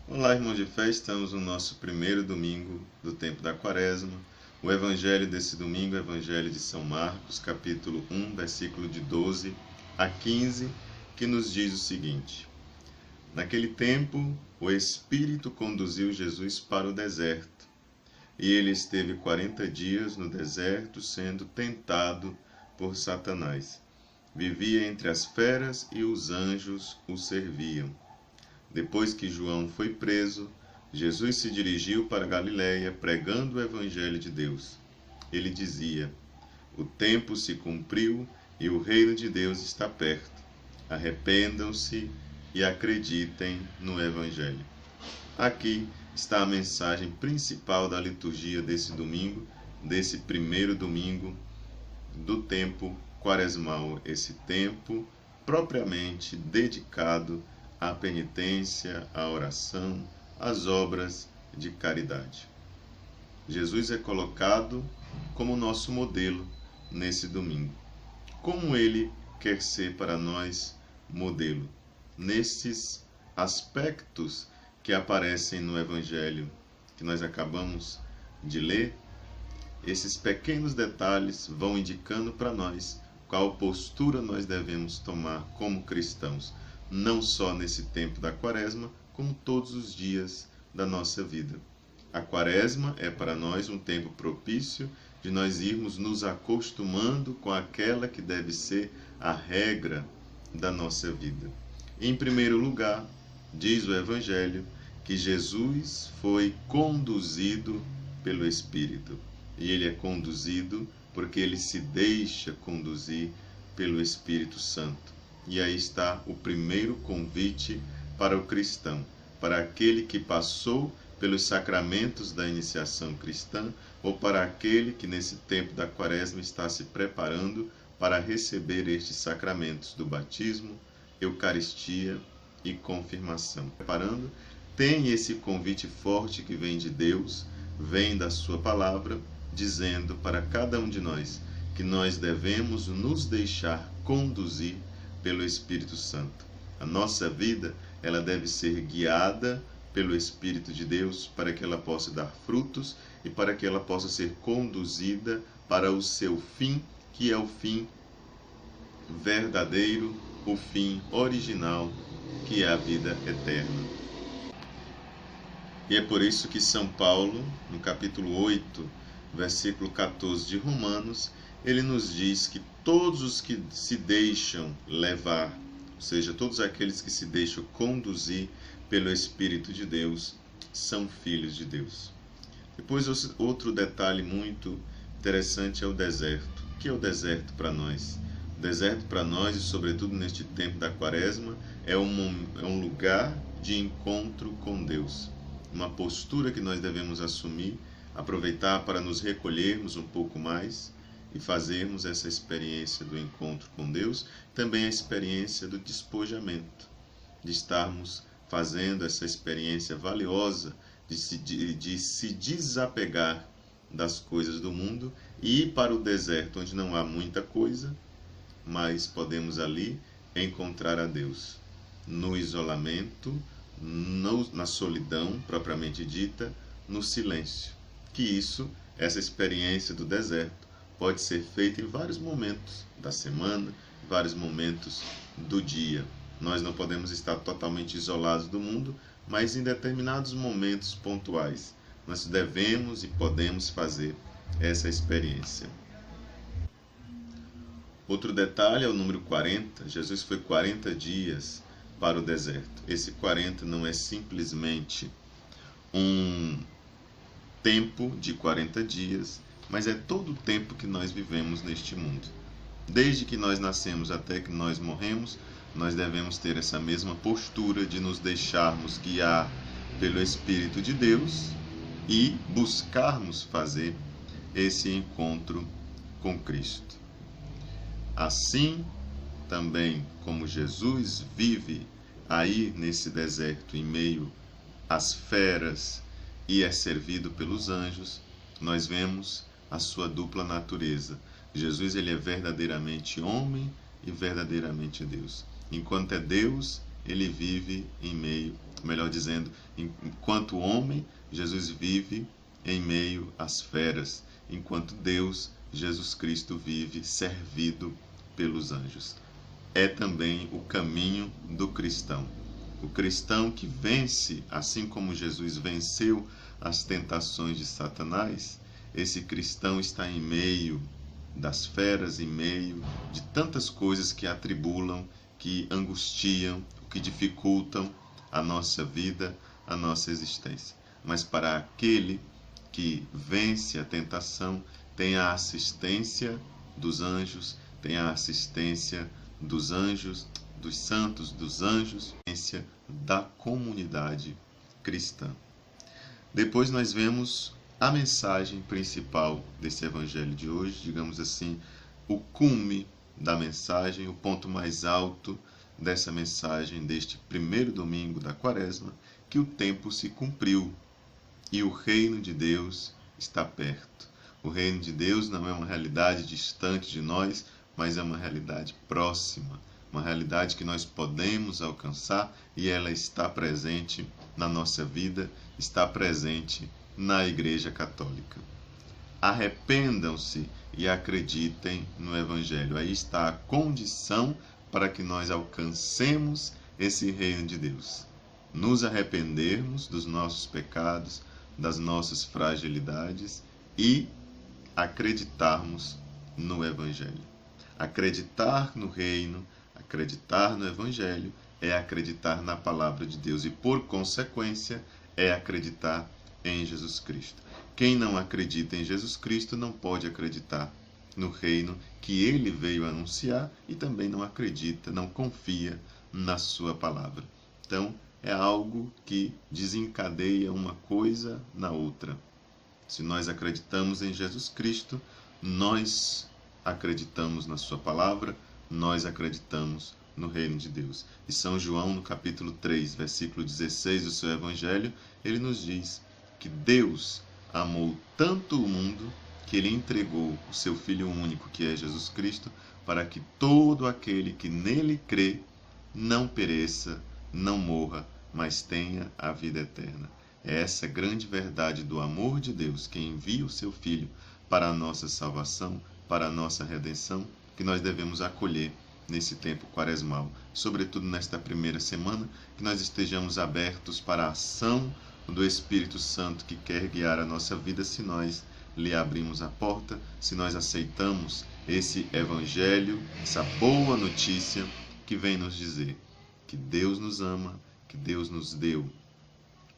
Olá, irmãos de fé, estamos no nosso primeiro domingo do tempo da Quaresma. O evangelho desse domingo é o evangelho de São Marcos, capítulo 1, versículo de 12 a 15, que nos diz o seguinte: Naquele tempo, o Espírito conduziu Jesus para o deserto, e ele esteve 40 dias no deserto, sendo tentado por Satanás. Vivia entre as feras e os anjos o serviam. Depois que João foi preso, Jesus se dirigiu para Galiléia, pregando o Evangelho de Deus. Ele dizia: O tempo se cumpriu e o reino de Deus está perto. Arrependam-se e acreditem no Evangelho. Aqui está a mensagem principal da liturgia desse domingo, desse primeiro domingo do tempo quaresmal, esse tempo propriamente dedicado à penitência, à oração, às obras de caridade. Jesus é colocado como nosso modelo nesse domingo. Como ele quer ser para nós modelo? Nesses aspectos que aparecem no Evangelho que nós acabamos de ler, esses pequenos detalhes vão indicando para nós qual postura nós devemos tomar como cristãos, não só nesse tempo da Quaresma, como todos os dias da nossa vida. A Quaresma é para nós um tempo propício de nós irmos nos acostumando com aquela que deve ser a regra da nossa vida. Em primeiro lugar, diz o Evangelho que Jesus foi conduzido pelo Espírito. E ele é conduzido porque ele se deixa conduzir pelo Espírito Santo. E aí está o primeiro convite para o cristão, para aquele que passou pelos sacramentos da iniciação cristã ou para aquele que nesse tempo da Quaresma está se preparando para receber estes sacramentos do batismo, Eucaristia e confirmação. Preparando, tem esse convite forte que vem de Deus, vem da sua palavra, dizendo para cada um de nós que nós devemos nos deixar conduzir pelo Espírito Santo. A nossa vida, ela deve ser guiada pelo Espírito de Deus para que ela possa dar frutos e para que ela possa ser conduzida para o seu fim, que é o fim verdadeiro, o fim original, que é a vida eterna. E é por isso que São Paulo, no capítulo 8, versículo 14 de Romanos, ele nos diz que todos os que se deixam levar, ou seja, todos aqueles que se deixam conduzir pelo Espírito de Deus, são filhos de Deus. Depois, outro detalhe muito interessante é o deserto. O que é o deserto para nós? O deserto para nós, e sobretudo neste tempo da Quaresma, é um lugar de encontro com Deus. Uma postura que nós devemos assumir, aproveitar para nos recolhermos um pouco mais e fazermos essa experiência do encontro com Deus, também a experiência do despojamento, de estarmos fazendo essa experiência valiosa de se desapegar das coisas do mundo e ir para o deserto, onde não há muita coisa, mas podemos ali encontrar a Deus, no isolamento, na solidão propriamente dita, no silêncio. Que isso, essa experiência do deserto, pode ser feita em vários momentos da semana, vários momentos do dia. Nós não podemos estar totalmente isolados do mundo, mas em determinados momentos pontuais, nós devemos e podemos fazer essa experiência. Outro detalhe é o número 40. Jesus foi 40 dias para o deserto. Esse 40 não é simplesmente um tempo de 40 dias, mas é todo o tempo que nós vivemos neste mundo. Desde que nós nascemos até que nós morremos, nós devemos ter essa mesma postura de nos deixarmos guiar pelo Espírito de Deus e buscarmos fazer esse encontro com Cristo. Assim, também como Jesus vive aí nesse deserto, em meio às feras, e é servido pelos anjos, nós vemos a sua dupla natureza. Jesus, ele é verdadeiramente homem e verdadeiramente Deus. Enquanto é Deus, ele vive em meio, melhor dizendo, enquanto homem, Jesus vive em meio às feras, enquanto Deus, Jesus Cristo, vive servido pelos anjos. É também o caminho do cristão. O cristão que vence, assim como Jesus venceu as tentações de Satanás, esse cristão está em meio das feras, em meio de tantas coisas que atribulam, que angustiam, que dificultam a nossa vida, a nossa existência. Mas para aquele que vence a tentação, tem a assistência dos anjos, tem a assistência dos anjos, dos santos, dos anjos, da comunidade cristã. Depois nós vemos a mensagem principal desse evangelho de hoje, digamos assim, o cume da mensagem, o ponto mais alto dessa mensagem deste primeiro domingo da Quaresma, que o tempo se cumpriu e o reino de Deus está perto. O reino de Deus não é uma realidade distante de nós, mas é uma realidade próxima, uma realidade que nós podemos alcançar e ela está presente na nossa vida, está presente na Igreja Católica. Arrependam-se e acreditem no Evangelho. Aí está a condição para que nós alcancemos esse reino de Deus. Nos arrependermos dos nossos pecados, das nossas fragilidades e acreditarmos no Evangelho. Acreditar no reino, acreditar no Evangelho é acreditar na palavra de Deus e, por consequência, é acreditar em Jesus Cristo. Quem não acredita em Jesus Cristo não pode acreditar no reino que ele veio anunciar e também não acredita, não confia na sua palavra. Então, é algo que desencadeia uma coisa na outra. Se nós acreditamos em Jesus Cristo, nós acreditamos na sua palavra, nós acreditamos no reino de Deus. E São João, no capítulo 3, versículo 16 do seu evangelho, ele nos diz que Deus amou tanto o mundo que ele entregou o seu Filho único, que é Jesus Cristo, para que todo aquele que nele crê não pereça, não morra, mas tenha a vida eterna. É essa grande verdade do amor de Deus, que envia o seu Filho para a nossa salvação, para a nossa redenção, que nós devemos acolher nesse tempo quaresmal. Sobretudo nesta primeira semana, que nós estejamos abertos para a ação do Espírito Santo que quer guiar a nossa vida se nós lhe abrimos a porta, se nós aceitamos esse Evangelho, essa boa notícia que vem nos dizer que Deus nos ama, que Deus nos deu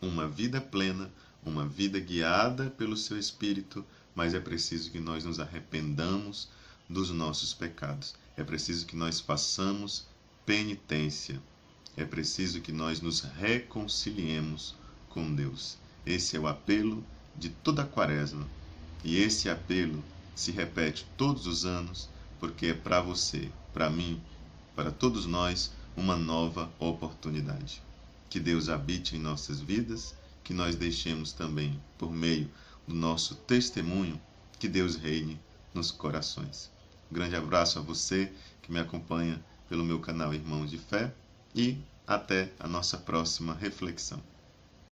uma vida plena, uma vida guiada pelo seu Espírito, mas é preciso que nós nos arrependamos dos nossos pecados. É preciso que nós façamos penitência. É preciso que nós nos reconciliemos com Deus. Esse é o apelo de toda a Quaresma. E esse apelo se repete todos os anos, porque é para você, para mim, para todos nós, uma nova oportunidade. Que Deus habite em nossas vidas, que nós deixemos também, por meio do nosso testemunho, que Deus reine nos corações. Um grande abraço a você que me acompanha pelo meu canal Irmãos de Fé e até a nossa próxima reflexão.